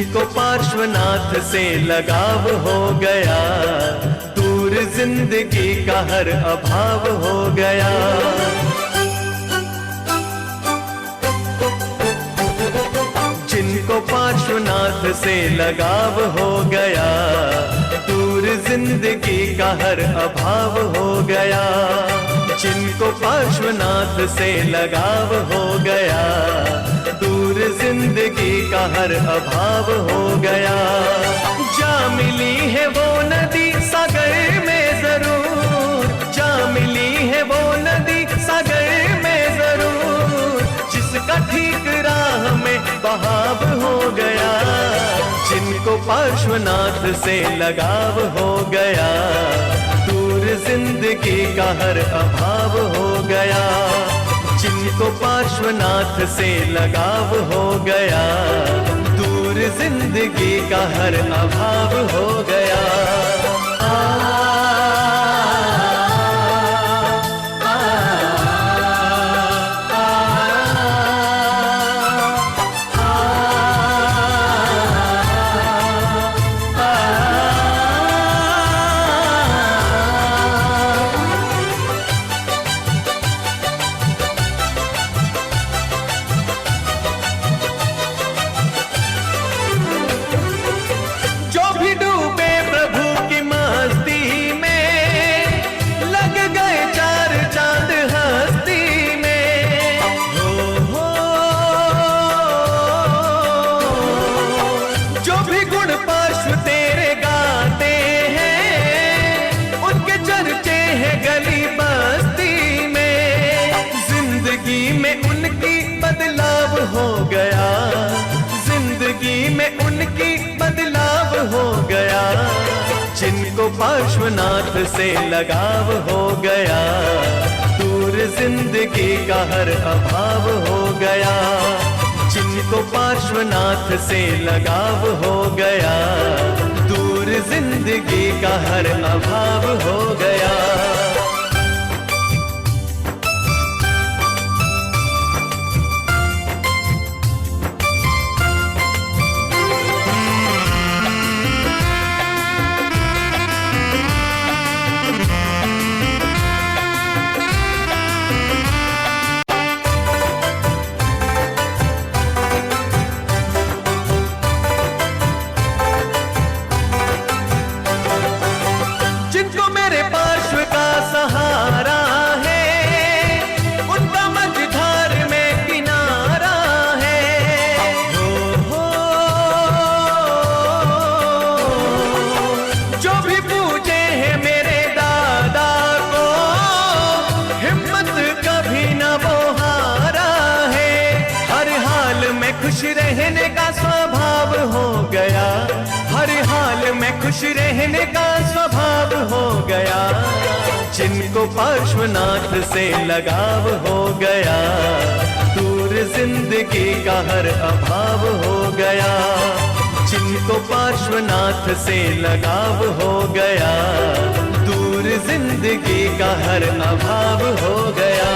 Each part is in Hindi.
जिनको पार्श्वनाथ से लगाव हो गया, दूर जिंदगी का हर अभाव हो गया। जिनको पार्श्वनाथ से लगाव हो गया, दूर जिंदगी का हर अभाव हो गया। जिनको पार्श्वनाथ से लगाव हो गया, दूर जिंदगी का हर अभाव हो गया। जा मिली है वो नदी सागर में जरूर, जा मिली है वो नदी सागर में जरूर, जिसका ठीक राह में बहाव हो गया। जिनको पार्श्वनाथ से लगाव हो गया, दूर जिंदगी का हर अभाव हो गया। जिनको पार्श्वनाथ से लगाव हो गया, दूर जिंदगी का हर अभाव हो गया। हो गया, जिंदगी में उनकी बदलाव हो गया। जिनको पार्श्वनाथ से लगाव हो गया, दूर जिंदगी का हर अभाव हो गया। जिनको पार्श्वनाथ से लगाव हो गया, दूर जिंदगी का हर अभाव हो गया। सहारा है, उनका मझधार में किनारा है। हो जो भी पूजे हैं मेरे दादा को, हिम्मत कभी न वो हारा है। हर हाल में खुश रहने का स्वभाव हो गया, हर हाल में खुश रहने का स्वभाव हो गया। जिनको पार्श्वनाथ से लगाव हो गया, दूर जिंदगी का हर अभाव हो गया। जिनको पार्श्वनाथ से लगाव हो गया, दूर जिंदगी का हर अभाव हो गया।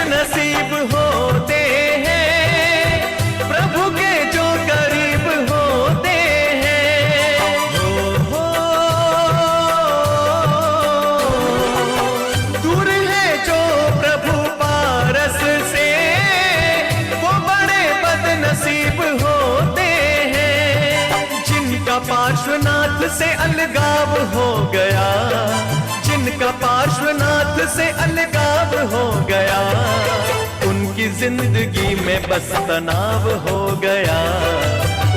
नसीब होते हैं प्रभु के जो करीब होते हैं। हो दूर है जो प्रभु पारस से, वो बड़े बदनसीब होते हैं। जिनका पार्श्वनाथ से अलगाव हो गया, जिनका पार्श्वनाथ से अलगाव हो गया, उनकी जिंदगी में बस तनाव हो गया,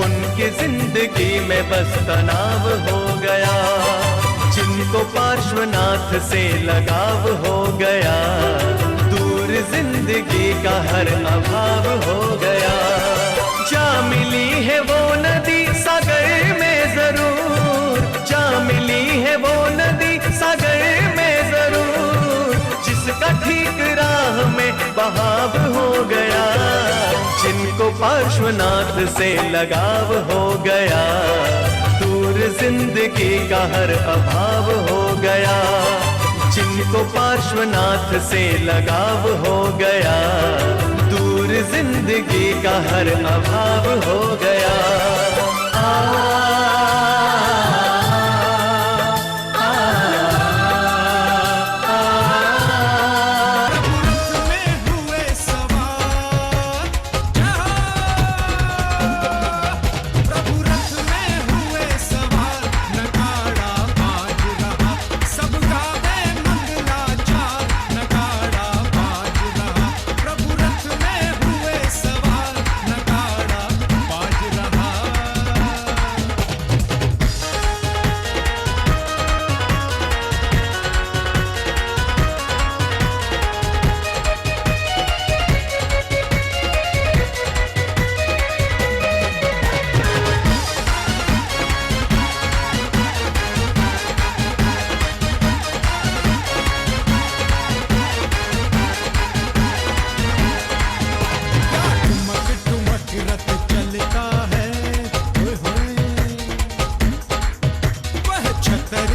उनकी जिंदगी में बस तनाव हो गया। जिनको पार्श्वनाथ से लगाव हो गया, दूर जिंदगी का हर अभाव हो गया। जा मिली है वो नदी सागर में बहाव हो गया, जिनको पार्श्वनाथ से लगाव हो गया, दूर जिंदगी का हर अभाव हो गया। जिनको पार्श्वनाथ से लगाव हो गया, दूर जिंदगी का हर अभाव हो गया।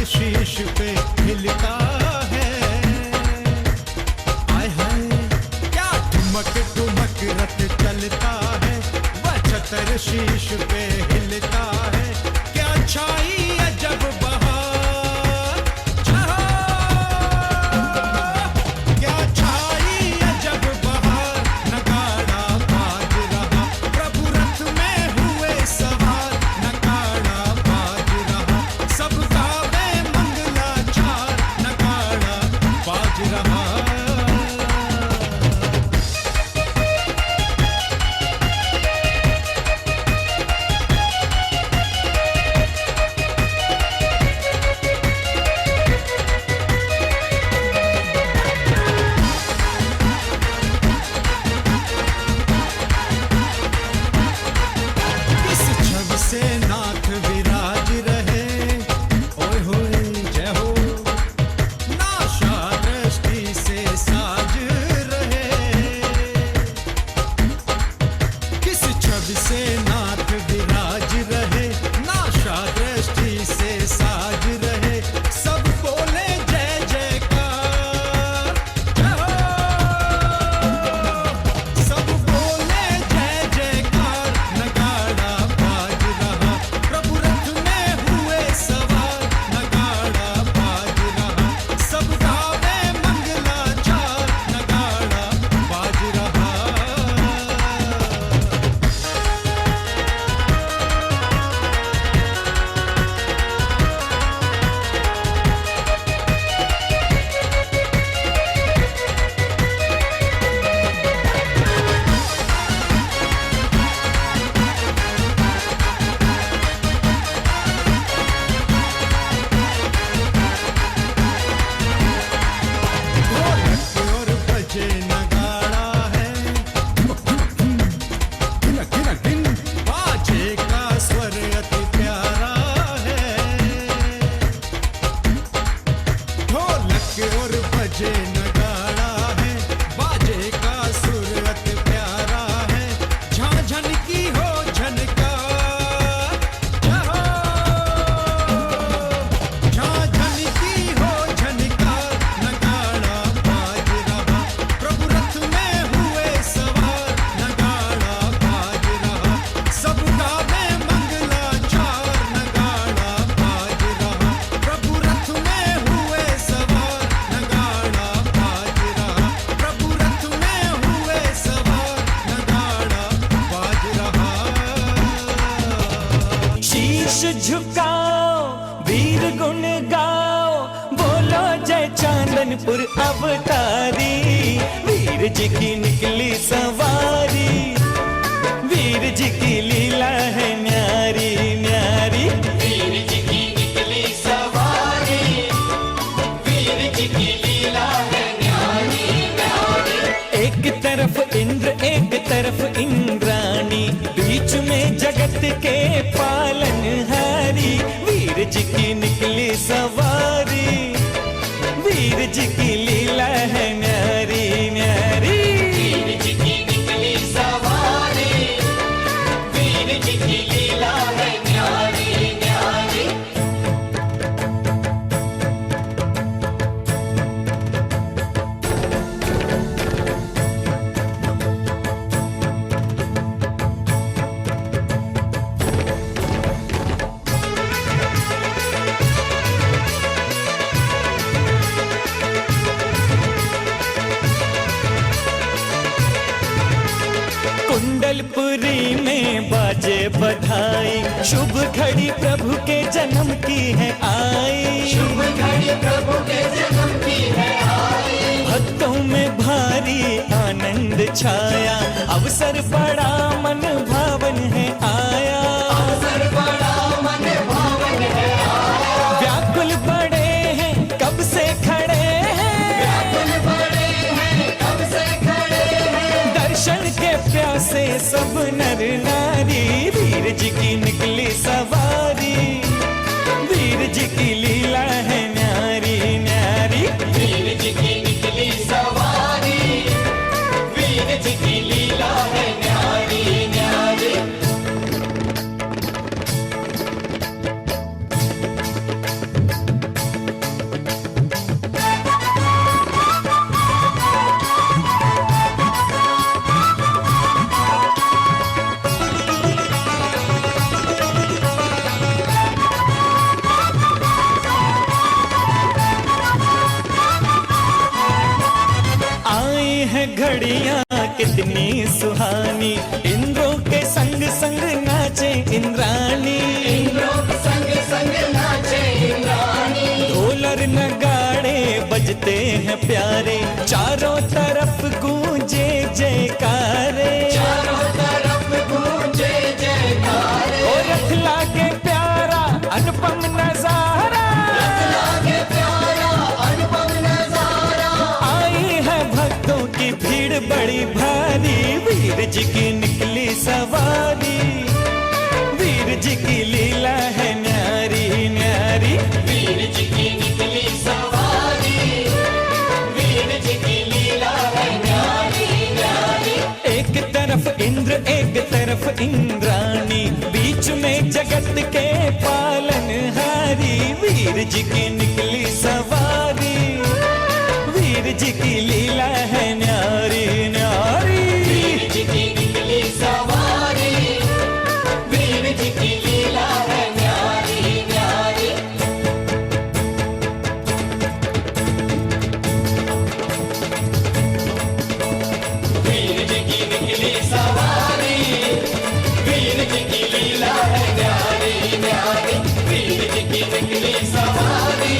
शीश पे हिलता है, आय हाय क्या ठुमक ठुमक रथ चलता है, वह छतर शीश पे हिलता है। क्या छाई अजब बहार, क्या छाई अजब बहार, नगाड़ा बाज रहा, प्रभु रथ में हुए सवार, नगाड़ा बाज रहा, सब गावे मंगलाचार, नगाड़ा बाज रहा। से नाथ विराज रहे, ओए होए जय हो, नाशा दृष्टि से साज रहे। किस छवि से नाथ विराज रहे, नाशा दृष्टि से साज रहे, सब बोले जय जयकार, जय हो, सब बोले जय जयकार, नगाड़ा बाज रहा, प्रभु रथ में हुए सवार, नगाड़ा बाज रहा, सब गावे मंगलाचार, नगाड़ा बाज रहा। ढोलक और बजे नगाड़ा है, बाजे का स्वर अति प्यारा है। ढोलक और बजे नगाड़ा है, बाजे का सुर अति प्यारा है। झांझन की हो झनकार, झांझन की हो झनकार, नगाड़ा बाज रहा, प्रभु रथ में हुए सवार, नगाड़ा बाज रहा, सब गावे मंगलाचार, नगाड़ा बाज रहा, प्रभु रथ में हुए सवार, नगाड़ा बाज रहा, प्रभु रथ में हुए सवार, नगाड़ा बाज रहा। शीश झुकाओ वीर गुण गाओ, बोलो जय चांदनपुर अवतारी, वीर जी की निकली सवारी, वीर जी की लीला है न्यारी न्यारी, वीर जी की निकली सवारी, वीर जी की लीला है न्यारी न्यारी। एक तरफ इंद्र एक तरफ इंद्राणी, बीच में जगत के पालनहारी, वीर जी की निकली सवारी, वीर जी की लीला है न्यारी न्यारी। है बधाई, शुभ घड़ी प्रभु के जन्म की है आई। शुभ घड़ी प्रभु के जन्म की है आई। भक्तों में भारी आनंद छाया, अवसर बड़ा मन भावन है आया। अवसर बड़ा मन भावन है आया। व्याकुल बड़े हैं कब से खड़े हैं, व्याकुल बड़े हैं कब से खड़े हैं। दर्शन के प्यासे सब नर नारी, वीर जी की निकली सवारी, वीर जी की लीला है न्यारी न्यारी। वीर जी की निकली सवारी, वीर जी की लीला है न्यारी न्यारी। आई है घड़ियां कितनी सुहानी, इंद्रों के संग संग नाचे इंद्राणी। इंद्रों के संग संग नाचे इंद्राणी। ढोलर नगाड़े बजते हैं प्यारे, चारों तरफ गूंजे जयकारे। चारों तरफ गूंजे जयकारे। ओ रथ लागे प्यारा अनुपम नजारा, लागे प्यारा अनुपम नजारा। आई है भक्तों की भीड़ बड़ी भारी, वीर जी की निकली सवारी, वीर जी की लीला है न्यारी न्यारी। वीर जी की निकली सवारी, वीर जी की लीला है न्यारी न्यारी। एक तरफ इंद्र एक तरफ इंद्राणी, बीच में जगत के पालनहारी, वीर जी की निकली सवारी, वीर जी की लीला है न्यारी न्यारी। वीर जी की निकली सवारी, वीर जी की लीला है न्यारी न्यारी। वीर जी की निकली सवारी, वीर जी की लीला है न्यारी न्यारी। वीर जी की निकली सवारी,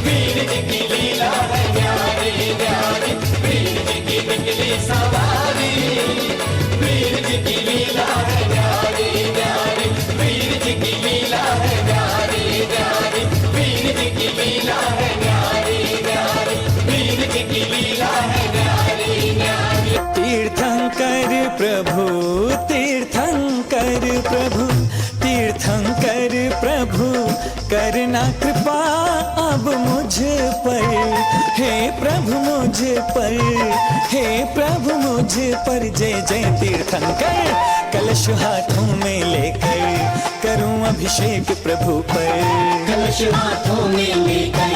वीर जी की लीला है न्यारी न्यारी। वीर जी की निकली सवारी, वीर जी की लीला है न्यारी न्यारी। वीर जी की लीला है न्यारी न्यारी। वीर जी की लीला है न्यारी न्यारी। वीर जी की लीला है न्यारी न्यारी। तीर्थंकर प्रभु तीर्थंकर प्रभु, तीर्थंकर प्रभु करना कृपा अब मुझ पर, हे प्रभु मुझ पर, हे प्रभु मुझ पर। जय जय तीर्थंकर, कलश हाथों में लेकर करूं अभिषेक प्रभु पर। कलश हाथों में लेकर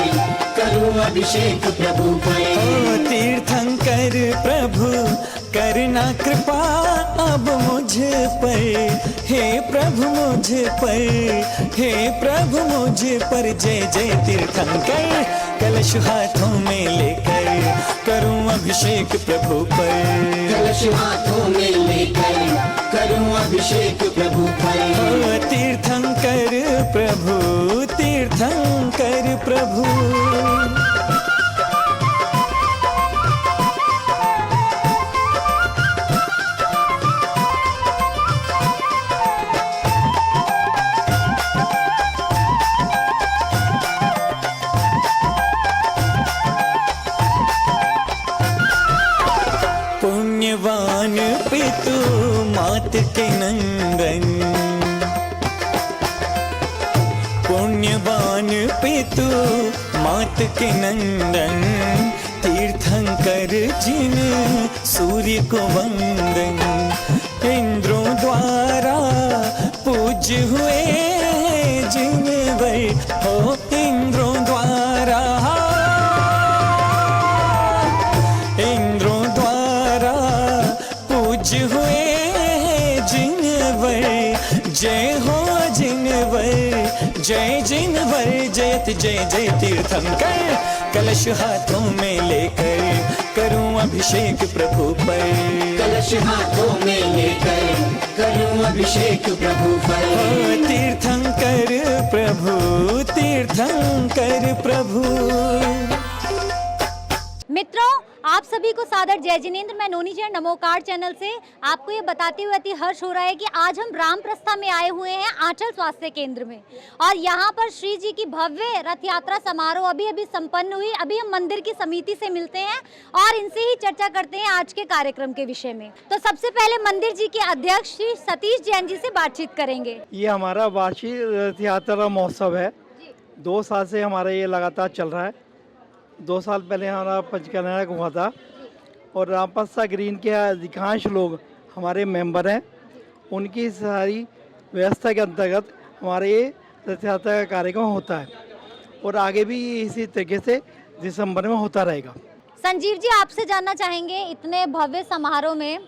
करूं अभिषेक प्रभु पर। ओ तीर्थंकर प्रभु करना कृपा अब मुझ पर, हे प्रभु मुझ पर, हे प्रभु मुझ पर। जय जय तीर्थंकर, कलश हाथों में लेकर करूं अभिषेक प्रभु पर। कलश हाथों में लेकर करूं अभिषेक प्रभु पर। ओ तीर्थंकर प्रभु तीर्थंकर प्रभु। पुण्यवान पितु मात के नंदन, पुण्यवान पितु मात के नंदन, तीर्थंकर जिन सूर्य को वंदन। इंद्रों द्वारा पूज्य हुए जिन वर, हो इंद्रों द्वारा, इंद्रों द्वारा पूज्य हुए जिनवर। जय हो जिनवर, जय जिनवर जयत जय जय तीर्थंकर, कलश हाथों में लेकर करूं अभिषेक प्रभु पर। कलश हाथों में लेकर करूं अभिषेक प्रभु पर। ओ तीर्थंकर प्रभु, तीर्थंकर प्रभु। मित्रों, आप सभी को सादर जय जिनेंद्र। मैं नोनी जैन नमोकार चैनल से आपको ये बताते हुए अति हर्ष हो रहा है कि आज हम रामप्रस्था में आए हुए हैं आंचल स्वास्थ्य केंद्र में, और यहाँ पर श्री जी की भव्य रथ यात्रा समारोह अभी अभी संपन्न हुई। अभी हम मंदिर की समिति से मिलते हैं और इनसे ही चर्चा करते हैं आज के कार्यक्रम के विषय में। तो सबसे पहले मंदिर जी के अध्यक्ष श्री सतीश जैन जी से बातचीत करेंगे। ये हमारा वार्षिक रथ यात्रा महोत्सव है। 2 साल से हमारा ये लगातार चल रहा है। 2 साल पहले हमारा पंचकल्याणक हुआ था और रामप्रस्था ग्रीन के अधिकांश लोग हमारे मेंबर हैं। उनकी सारी व्यवस्था के अंतर्गत हमारे ये रथ यात्रा का कार्यक्रम होता है और आगे भी इसी तरीके से दिसंबर में होता रहेगा। संजीव जी, आपसे जानना चाहेंगे, इतने भव्य समारोह में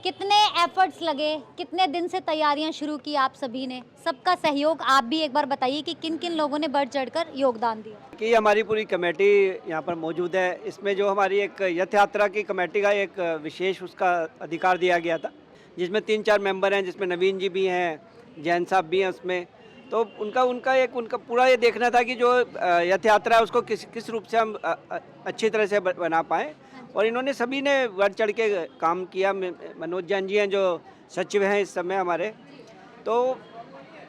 कितने एफर्ट्स लगे, कितने दिन से तैयारियां शुरू की आप सभी ने, सबका सहयोग आप भी एक बार बताइए कि किन किन लोगों ने बढ़ चढ़कर योगदान दिया। कि हमारी पूरी कमेटी यहाँ पर मौजूद है। इसमें जो हमारी एक रथ यात्रा की कमेटी का एक विशेष उसका अधिकार दिया गया था, जिसमें 3-4 मेंबर हैं, जिसमें नवीन जी भी हैं, जैन साहब भी हैं उसमें। तो उनका पूरा ये देखना था कि जो रथ यात्रा है उसको किस रूप से हम अच्छी तरह से बना पाएँ, और इन्होंने सभी ने बढ़ चढ़ के काम किया। मनोज जैन जी हैं जो सचिव हैं इस समय हमारे। तो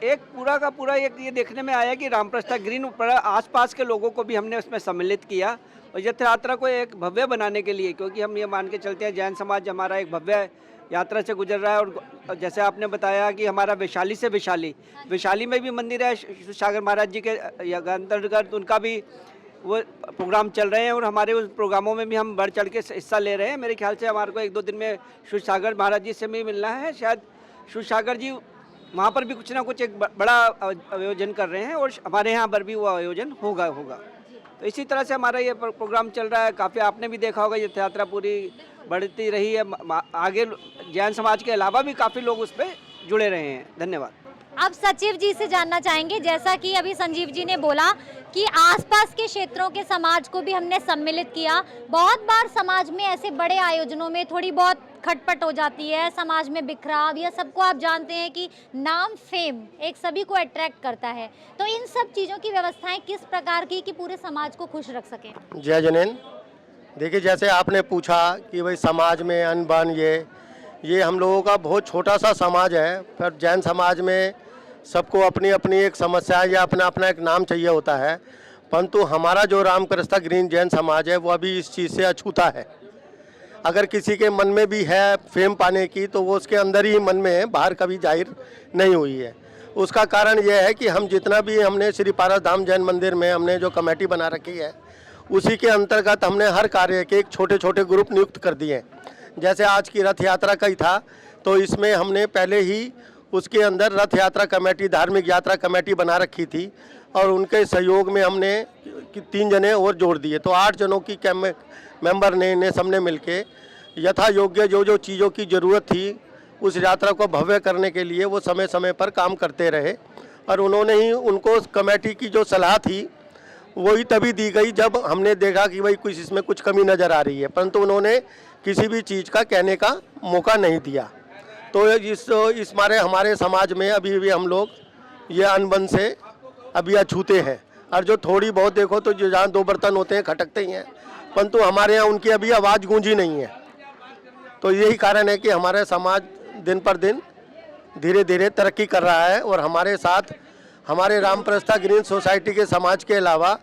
एक पूरा का पूरा ये देखने में आया कि रामप्रस्था ग्रीन पर आसपास के लोगों को भी हमने उसमें सम्मिलित किया और रथ यात्रा को एक भव्य बनाने के लिए, क्योंकि हम ये मान के चलते हैं जैन समाज हमारा एक भव्य यात्रा से गुजर रहा है। और जैसे आपने बताया कि हमारा वैशाली से वैशाली में भी मंदिर है सागर महाराज जी के अंतर्गत, उनका भी वो प्रोग्राम चल रहे हैं और हमारे उस प्रोग्रामों में भी हम बढ़ चढ़ के हिस्सा ले रहे हैं। मेरे ख्याल से हमारे को 1-2 दिन में शिवसागर महाराज जी से भी मिलना है। शायद शिवसागर जी वहाँ पर भी कुछ ना कुछ एक बड़ा आयोजन कर रहे हैं और हमारे यहाँ पर भी वो आयोजन होगा। तो इसी तरह से हमारा ये प्रोग्राम चल रहा है। काफ़ी आपने भी देखा होगा, ये यात्रा पूरी बढ़ती रही है। आगे जैन समाज के अलावा भी काफ़ी लोग उस पर जुड़े रहे हैं। धन्यवाद। अब सचिव जी से जानना चाहेंगे, जैसा कि अभी संजीव जी ने बोला कि आसपास के क्षेत्रों के समाज को भी हमने सम्मिलित किया। बहुत बार समाज में ऐसे बड़े आयोजनों में थोड़ी बहुत खटपट हो जाती है, समाज में बिखराव, या सबको आप जानते हैं कि नाम फेम एक सभी को अट्रैक्ट करता है। तो इन सब चीज़ों की व्यवस्थाएं किस प्रकार की कि पूरे समाज को खुश रख सकें? जय जनेन। देखिए, जैसे आपने पूछा कि भाई समाज में अनबन, ये हम लोगों का बहुत छोटा सा समाज है। पर जैन समाज में सबको अपनी अपनी एक समस्या या अपना अपना एक नाम चाहिए होता है, परंतु हमारा जो रामप्रस्था ग्रीन जैन समाज है वो अभी इस चीज़ से अछूता है। अगर किसी के मन में भी है फेम पाने की, तो वो उसके अंदर ही मन में है, बाहर कभी जाहिर नहीं हुई है। उसका कारण यह है कि हम जितना भी हमने श्री पारस धाम जैन मंदिर में हमने जो कमेटी बना रखी है, उसी के अंतर्गत हमने हर कार्य के एक छोटे छोटे ग्रुप नियुक्त कर दिए। जैसे आज की रथ यात्रा का ही था, तो इसमें हमने पहले ही उसके अंदर रथ यात्रा कमेटी, धार्मिक यात्रा कमेटी बना रखी थी और उनके सहयोग में हमने 3 जने और जोड़ दिए। तो 8 जनों की मेंबर ने सबने मिलके यथा योग्य जो चीज़ों की ज़रूरत थी उस यात्रा को भव्य करने के लिए वो समय समय पर काम करते रहे। और उन्होंने ही उनको कमेटी की जो सलाह थी वही तभी दी गई जब हमने देखा कि भाई कुछ इसमें कुछ कमी नज़र आ रही है, परंतु उन्होंने किसी भी चीज़ का कहने का मौका नहीं दिया। तो इस मारे हमारे समाज में अभी भी हम लोग ये अनबन से अभी अछूते हैं। और जो थोड़ी बहुत देखो तो जो जहाँ 2 बर्तन होते हैं खटकते ही हैं, परंतु हमारे यहाँ उनकी अभी आवाज़ गूंजी नहीं है। तो यही कारण है कि हमारे समाज दिन पर दिन धीरे धीरे तरक्की कर रहा है और हमारे साथ हमारे रामप्रस्था ग्रीन सोसाइटी के समाज के अलावा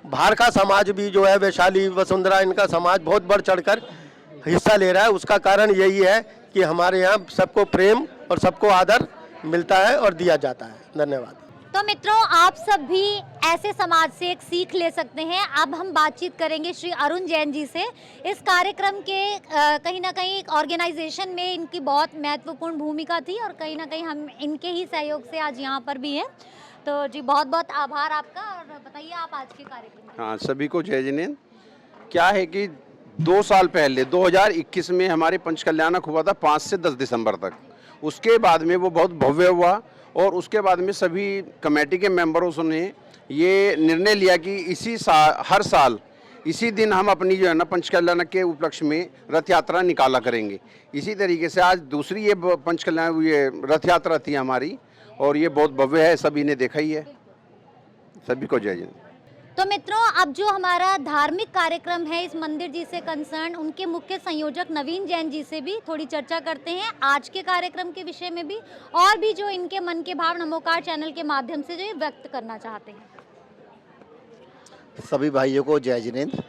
बाहर का समाज भी जो है, वैशाली, वसुंधरा, इनका समाज बहुत बढ़ चढ़कर हिस्सा ले रहा है। उसका कारण यही है कि हमारे यहाँ सबको प्रेम और सबको आदर मिलता है और दिया जाता है। धन्यवाद। तो मित्रों, आप सब भी ऐसे समाज से एक सीख ले सकते हैं। अब हम बातचीत करेंगे श्री अरुण जैन जी से। इस कार्यक्रम के कहीं ना कहीं ऑर्गेनाइजेशन में इनकी बहुत महत्वपूर्ण भूमिका थी और कहीं ना कहीं हम इनके ही सहयोग से आज यहाँ पर भी हैं। तो जी बहुत बहुत आभार आपका, और बताइए आप आज के कार्यक्रम। हाँ, सभी को जय जिनेंद्र। क्या है कि 2 साल पहले 2021 में हमारे पंचकल्याणक हुआ था 5 से 10 दिसंबर तक। उसके बाद में वो बहुत भव्य हुआ और उसके बाद में सभी कमेटी के मेंबरों ने ये निर्णय लिया कि हर साल इसी दिन हम अपनी जो है ना पंचकल्याण के उपलक्ष्य में रथ यात्रा निकाला करेंगे। इसी तरीके से आज दूसरी ये पंचकल्याण ये रथ यात्रा थी हमारी, और ये बहुत भव्य है, सभी ने देखा ही है। सभी को जय हिंद। तो मित्रों, अब जो हमारा धार्मिक कार्यक्रम है इस मंदिर जी से कंसर्न, उनके मुख्य संयोजक नवीन जैन जी से भी थोड़ी चर्चा करते हैं आज के कार्यक्रम के विषय में भी, और भी जो इनके मन के भाव नमोकार चैनल के माध्यम से जो ये व्यक्त करना चाहते हैं। सभी भाइयों को जय जिनेंद्र।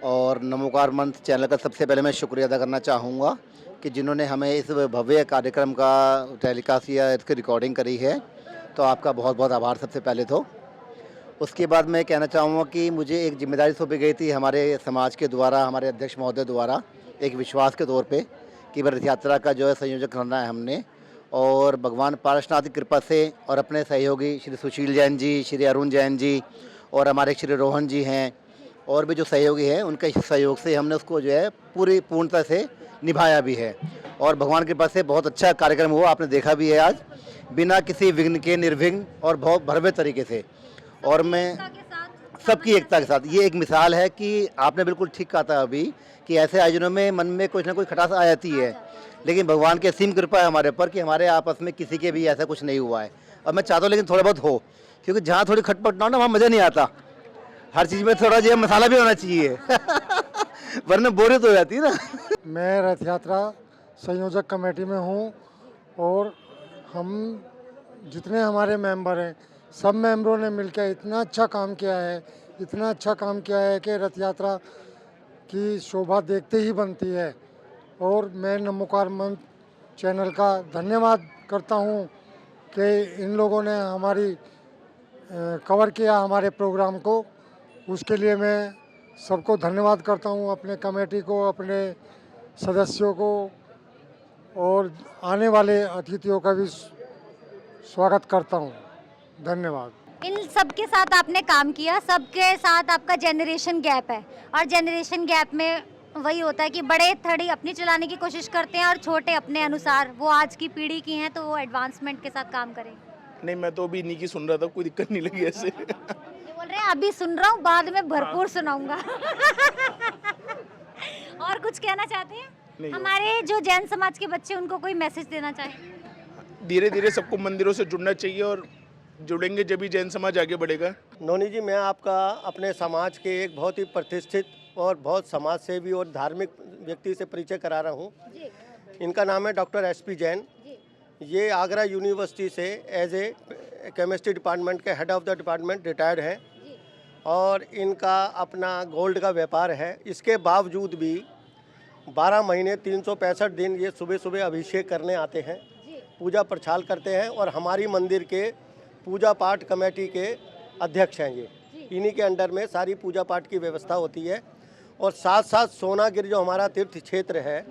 और नमोकार मंच चैनल का सबसे पहले मैं शुक्रिया अदा करना चाहूँगा कि जिन्होंने हमें इस भव्य कार्यक्रम का टेलीकास्ट या इसकी रिकॉर्डिंग करी है, तो आपका बहुत बहुत आभार सबसे पहले। तो उसके बाद मैं कहना चाहूँगा कि मुझे एक जिम्मेदारी सौंपी गई थी हमारे समाज के द्वारा, हमारे अध्यक्ष महोदय द्वारा, एक विश्वास के तौर पे कि रथ यात्रा का जो है संयोजक करना है हमने। और भगवान पारसनाथ की कृपा से और अपने सहयोगी श्री सुशील जैन जी, श्री अरुण जैन जी और हमारे श्री रोहन जी हैं, और भी जो सहयोगी हैं, उनके सहयोग से हमने उसको जो है पूर्णता से निभाया भी है। और भगवान की कृपा से बहुत अच्छा कार्यक्रम हुआ, आपने देखा भी है आज, बिना किसी विघ्न के, निर्विघ्न और बहुत भव्य तरीके से। और मैं सबकी एकता के साथ, ये एक मिसाल है कि आपने बिल्कुल ठीक कहा था अभी कि ऐसे आयोजनों में मन में कुछ ना कुछ खटास आ जाती है, लेकिन भगवान की असीम कृपा है हमारे ऊपर कि हमारे आपस में किसी के भी ऐसा कुछ नहीं हुआ है। और मैं चाहता हूँ लेकिन थोड़ा बहुत हो, क्योंकि जहाँ थोड़ी खटपट ना हो ना, वहाँ मज़ा नहीं आता। हर चीज़ में थोड़ा जो मसाला भी होना चाहिए वरना बोरियत हो जाती है ना। मैं रथ यात्रा संयोजक कमेटी में हूँ, और हम जितने हमारे मेंबर हैं, सब मेंबरों ने मिलकर इतना अच्छा काम किया है कि रथ यात्रा की शोभा देखते ही बनती है। और मैं नमोकार मंच चैनल का धन्यवाद करता हूँ कि इन लोगों ने हमारी कवर किया हमारे प्रोग्राम को, उसके लिए मैं सबको धन्यवाद करता हूँ, अपने कमेटी को, अपने सदस्यों को, और आने वाले अतिथियों का भी स्वागत करता हूँ। धन्यवाद। इन सबके साथ आपने काम किया, सबके साथ आपका जनरेशन गैप है, और जनरेशन गैप में वही होता है कि बड़े थड़ी अपनी चलाने की कोशिश करते हैं और छोटे अपने अनुसार, वो आज की पीढ़ी की हैं तो वो एडवांसमेंट के साथ काम करें। नहीं, मैं तो अभी इन्हीं की सुन रहा था, कोई दिक्कत नहीं लगी ऐसे। बोल रहे हैं अभी सुन रहा हूँ, बाद में भरपूर सुनाऊंगा। और कुछ कहना चाहते हैं हमारे जो जैन समाज के बच्चे, उनको कोई मैसेज देना चाहें? धीरे धीरे सबको मंदिरों से जुड़ना चाहिए, और जुड़ेंगे जब भी जैन समाज आगे बढ़ेगा। नोनी जी, मैं आपका अपने समाज के एक बहुत ही प्रतिष्ठित और बहुत समाज सेवी और धार्मिक व्यक्ति से परिचय करा रहा हूँ। इनका नाम है डॉक्टर SP जैन। ये आगरा यूनिवर्सिटी से एज ए केमिस्ट्री डिपार्टमेंट के head of the department retired हैं, और इनका अपना गोल्ड का व्यापार है। इसके बावजूद भी 12 महीने 365 दिन ये सुबह सुबह अभिषेक करने आते हैं, पूजा प्रचार करते हैं, और हमारी मंदिर के पूजा पाठ कमेटी के अध्यक्ष हैं। ये इन्हीं के अंडर में सारी पूजा पाठ की व्यवस्था होती है। और साथ साथ सोनागिर जो हमारा तीर्थ क्षेत्र है,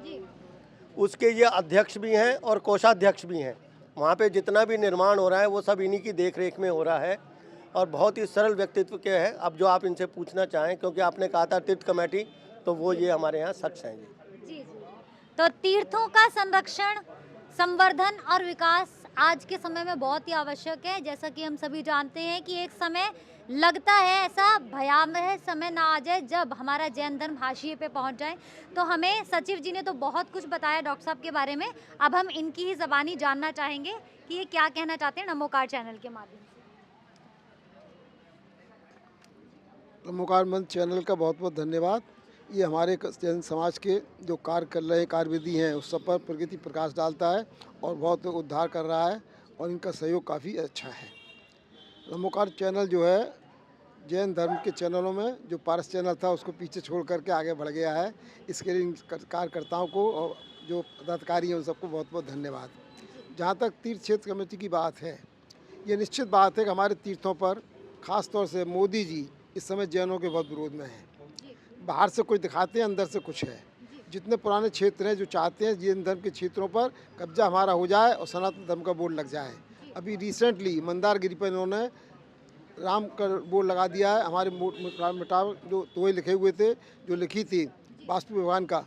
उसके ये अध्यक्ष भी हैं और कोषाध्यक्ष भी हैं। वहाँ पे जितना भी निर्माण हो रहा है वो सब इन्हीं की देखरेख में हो रहा है, और बहुत ही सरल व्यक्तित्व के हैं। अब जो आप इनसे पूछना चाहें, क्योंकि आपने कहा था तीर्थ कमेटी, तो वो ये हमारे यहाँ सच हैं जी। तो तीर्थों का संरक्षण, संवर्धन और विकास आज के समय में बहुत ही आवश्यक है। जैसा कि हम सभी जानते हैं कि एक समय लगता है ऐसा भयावह समय ना आ जाए जब हमारा जैन धर्म हाशिए पे पहुंच जाए। तो हमें सचिव जी ने तो बहुत कुछ बताया डॉक्टर साहब के बारे में, अब हम इनकी ही ज़बानी जानना चाहेंगे कि ये क्या कहना चाहते हैं नमोकार चैनल के माध्यम से। नमोकार मंच चैनल का बहुत बहुत धन्यवाद। ये हमारे जैन समाज के जो कार्य कर रहे हैं, कार्यविधि हैं, उस सब पर प्रगति प्रकाश डालता है और बहुत उद्धार कर रहा है, और इनका सहयोग काफ़ी अच्छा है। नमोकार चैनल जो है जैन धर्म के चैनलों में जो पारस चैनल था उसको पीछे छोड़ करके आगे बढ़ गया है। इसके लिए इन कार्यकर्ताओं को और जो पदाधिकारी हैं उन सबको बहुत बहुत धन्यवाद। जहाँ तक तीर्थ क्षेत्र कमेटी की बात है, ये निश्चित बात है कि हमारे तीर्थों पर ख़ास तौर से मोदी जी इस समय जैनों के बहुत विरोध में हैं। बाहर से कुछ दिखाते हैं, अंदर से कुछ है। जितने पुराने क्षेत्र हैं जो चाहते हैं जैन धर्म के क्षेत्रों पर कब्जा हमारा हो जाए और सनातन धर्म का बोर्ड लग जाए। अभी रिसेंटली मंदारगिरी पर इन्होंने राम का बोर्ड लगा दिया है। हमारे मिटाव जो तोय लिखे हुए थे, जो लिखी थी वास्तु भगवान का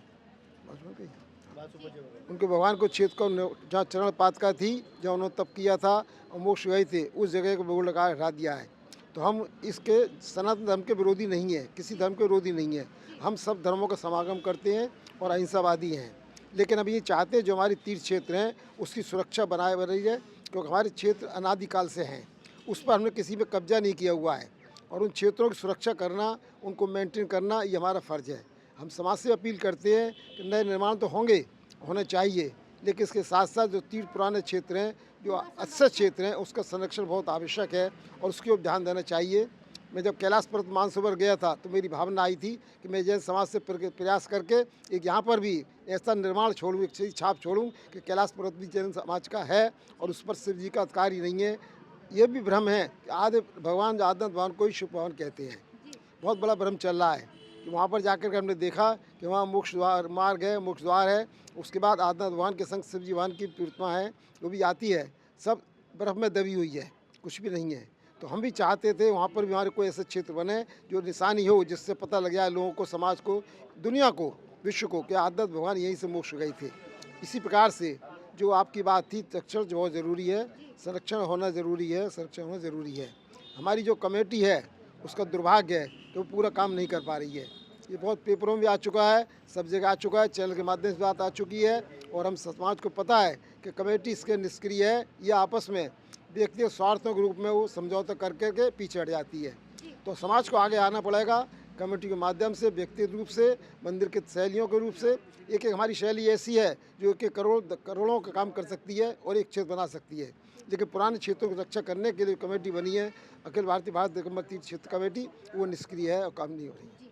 उनके भगवान को क्षेत्र को जहाँ चरण पादुका थी, जहाँ उन्होंने तप किया था और मोक्ष गए थे, उस जगह को बोर्ड लगा हटा दिया है। तो हम इसके सनातन धर्म के विरोधी नहीं है, किसी धर्म के विरोधी नहीं है। हम सब धर्मों का समागम करते हैं और अहिंसावादी हैं। लेकिन अब ये चाहते हैं जो हमारे तीर्थ क्षेत्र हैं उसकी सुरक्षा बनाए बन रही है, क्योंकि हमारे क्षेत्र अनादिकाल से हैं, उस पर हमने किसी पे कब्जा नहीं किया हुआ है और उन क्षेत्रों की सुरक्षा करना, उनको मेंटेन करना, ये हमारा फ़र्ज़ है। हम समाज से अपील करते हैं कि नए निर्माण तो होने चाहिए, लेकिन इसके साथ साथ जो तीर्थ पुराने क्षेत्र हैं, जो अच्छे क्षेत्र हैं, उसका संरक्षण बहुत आवश्यक है और उसके ऊपर ध्यान देना चाहिए। मैं जब कैलाश पर्वत मानसरोवर गया था तो मेरी भावना आई थी कि मैं जैन समाज से प्रयास करके एक यहाँ पर भी ऐसा निर्माण छोड़ूँ, एक छाप छोड़ूँ कि कैलाश पर्वत भी जैन समाज का है और उस पर शिव जी का अधिकार ही नहीं है। ये भी भ्रम है कि आदि भगवान आदि भगवान को ही शिव भगवान कहते हैं। बहुत बड़ा भ्रम चल रहा है कि वहाँ पर जाकर के हमने देखा कि वहाँ मोक्ष द्वार मार्ग है, मोक्ष द्वार है, उसके बाद आदिनाथ भगवान के संग शिव जी भगवान की प्रतिमा है, वो भी आती है, सब बर्फ़ में दबी हुई है, कुछ भी नहीं है। तो हम भी चाहते थे वहाँ पर भी हमारे कोई ऐसे क्षेत्र बने जो निशानी हो, जिससे पता लग जाए लोगों को, समाज को, दुनिया को, विश्व को कि आदिनाथ भगवान यहीं से मोक्ष गए थे। इसी प्रकार से जो आपकी बात थी, संरक्षण बहुत ज़रूरी है, संरक्षण होना ज़रूरी है, संरक्षण होना ज़रूरी है। हमारी जो कमेटी है उसका दुर्भाग्य है कि वो पूरा काम नहीं कर पा रही है। ये बहुत पेपरों में भी आ चुका है, सब जगह आ चुका है, चैनल के माध्यम से बात आ चुकी है और हम समाज को पता है कि कमेटी इसके निष्क्रिय है या आपस में व्यक्तिगत स्वार्थों के रूप में वो समझौता करके पीछे हट जाती है। तो समाज को आगे आना पड़ेगा कमेटी के माध्यम से, व्यक्तिगत रूप से, मंदिर के शैलियों के रूप से। एक हमारी शैली ऐसी है जो कि करोड़ों का काम कर सकती है और एक क्षेत्र बना सकती है। लेकिन पुराने क्षेत्रों की रक्षा करने के लिए कमेटी बनी है, अखिल भारतीय भारत दिगंबर तीर्थ क्षेत्र कमेटी, वो निष्क्रिय है और काम नहीं हो रही है।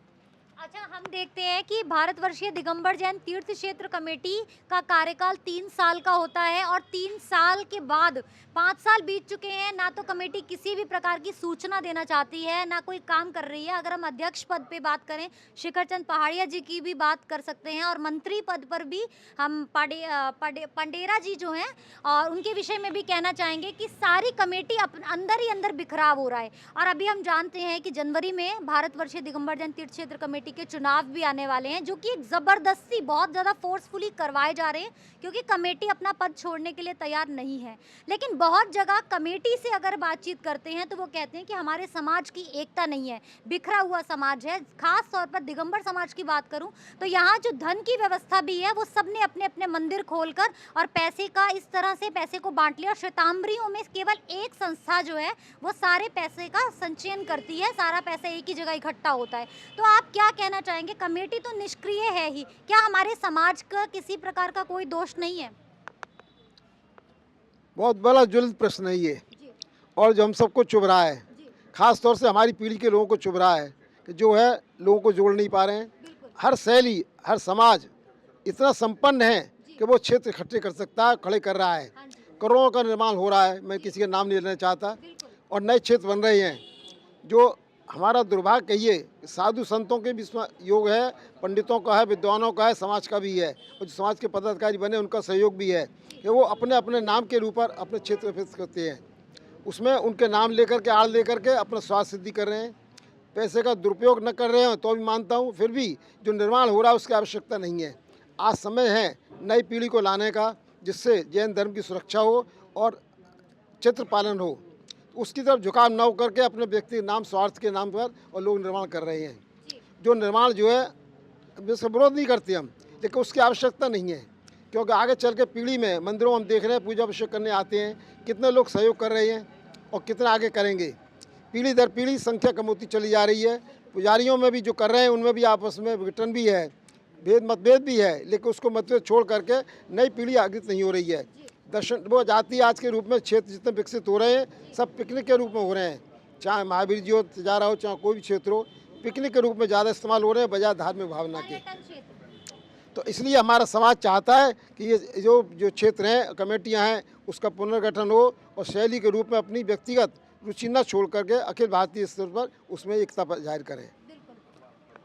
अच्छा, हम देखते हैं कि भारतवर्षीय दिगंबर जैन तीर्थ क्षेत्र कमेटी का कार्यकाल 3 साल का होता है और 3 साल के बाद 5 साल बीत चुके हैं, ना तो कमेटी किसी भी प्रकार की सूचना देना चाहती है, ना कोई काम कर रही है। अगर हम अध्यक्ष पद पे बात करें, शिखर चंद पहाड़िया जी की भी बात कर सकते हैं और मंत्री पद पर भी हम पंडेरा जी जो हैं और उनके विषय में भी कहना चाहेंगे कि सारी कमेटी अंदर ही अंदर बिखराव हो रहा है। और अभी हम जानते हैं कि जनवरी में भारतवर्षीय दिगंबर जैन तीर्थ क्षेत्र कमेटी के चुनाव भी आने वाले हैं, जो कि एक ज़बरदस्ती बहुत ज़्यादा फोर्सफुली करवाए जा रहे हैं, क्योंकि कमेटी अपना पद छोड़ने के लिए तैयार नहीं है। लेकिन बहुत जगह कमेटी से अगर बातचीत करते हैं तो वो कहते हैं कि हमारे समाज की एकता नहीं है, बिखरा हुआ समाज है। खास तौर पर दिगंबर समाज की बात करूं तो यहाँ जो धन की व्यवस्था भी है, वो सबने अपने अपने मंदिर खोलकर और पैसे का इस तरह से पैसे को बांट लिया। और श्वेतांबरियों में केवल एक संस्था जो है वो सारे पैसे का संचयन करती है, सारा पैसा एक ही जगह इकट्ठा होता है। तो आप क्या कहना चाहेंगे? कमेटी तो निष्क्रिय है ही, क्या हमारे समाज का किसी प्रकार का कोई दोष नहीं है? बहुत बड़ा ज्वलित प्रश्न है ये, और जो हम सबको चुभ रहा है, खास तौर से हमारी पीढ़ी के लोगों को चुभ रहा है कि जो है लोगों को जोड़ नहीं पा रहे हैं। हर शैली, हर समाज इतना संपन्न है कि वो क्षेत्र इकट्ठे कर सकता है, खड़े कर रहा है। करोड़ों का निर्माण हो रहा है, मैं किसी का नाम नहीं लेना चाहता, और नए क्षेत्र बन रहे हैं। जो हमारा दुर्भाग्य कहिए, साधु संतों के भी योग है, पंडितों का है, विद्वानों का है, समाज का भी है, और जो समाज के पदाधिकारी बने उनका सहयोग भी है कि वो अपने अपने नाम के ऊपर अपने क्षेत्र फिक्स करते हैं, उसमें उनके नाम लेकर के, आड़ लेकर के अपना स्वार्थ सिद्धि कर रहे हैं। पैसे का दुरुपयोग न कर रहे हैं तो भी मानता हूँ, फिर भी जो निर्माण हो रहा है उसकी आवश्यकता नहीं है। आज समय है नई पीढ़ी को लाने का, जिससे जैन धर्म की सुरक्षा हो और चित्र पालन हो, उसकी तरफ झुकाव न हो करके अपने व्यक्ति नाम, स्वार्थ के नाम पर और लोग निर्माण कर रहे हैं। जो निर्माण जो है इसका विरोध नहीं करते हम, लेकिन उसकी आवश्यकता नहीं है, क्योंकि आगे चल के पीढ़ी में मंदिरों हम देख रहे हैं पूजा अभिषेक करने आते हैं, कितने लोग सहयोग कर रहे हैं और कितना आगे करेंगे। पीढ़ी दर पीढ़ी संख्या कम होती चली जा रही है। पुजारियों में भी जो कर रहे हैं उनमें भी आपस में विघटन भी है, मतभेद भी है, लेकिन उसको मतभेद छोड़ करके नई पीढ़ी आगे नहीं हो रही है। दर्शन वो जाति आज के रूप में क्षेत्र जितने विकसित हो रहे हैं सब पिकनिक के रूप में हो रहे हैं, चाहे महावीर जी हो, जा हो, चाहे कोई भी क्षेत्र हो, पिकनिक के रूप में ज़्यादा इस्तेमाल हो रहे हैं बजाय धार्मिक भावना के। तो इसलिए हमारा समाज चाहता है कि ये जो क्षेत्र हैं, कमेटियां हैं, उसका पुनर्गठन हो और शैली के रूप में अपनी व्यक्तिगत रुचि न छोड़ करके अखिल भारतीय स्तर पर उसमें एकता जाहिर करें।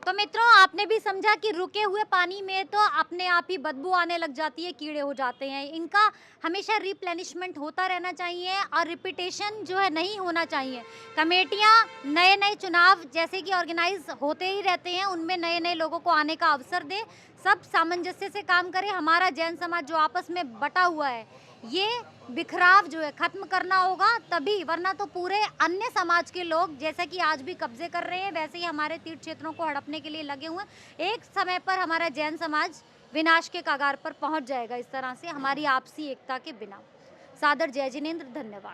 तो मित्रों, आपने भी समझा कि रुके हुए पानी में तो अपने आप ही बदबू आने लग जाती है, कीड़े हो जाते हैं। इनका हमेशा रिप्लेनिशमेंट होता रहना चाहिए और रिपीटेशन जो है नहीं होना चाहिए। कमेटियां नए नए चुनाव जैसे कि ऑर्गेनाइज होते ही रहते हैं, उनमें नए नए लोगों को आने का अवसर दे। सब सामंजस्य से काम करें। हमारा जैन समाज जो आपस में बटा हुआ है, ये बिखराव जो है खत्म करना होगा तभी, वरना तो पूरे अन्य समाज के लोग जैसा कि आज भी कब्जे कर रहे हैं वैसे ही हमारे तीर्थ क्षेत्रों को हड़पने के लिए लगे हुए हैं। एक समय पर हमारा जैन समाज विनाश के कगार पर पहुंच जाएगा इस तरह से, हमारी आपसी एकता के बिना। सादर जय जिनेंद्र, धन्यवाद।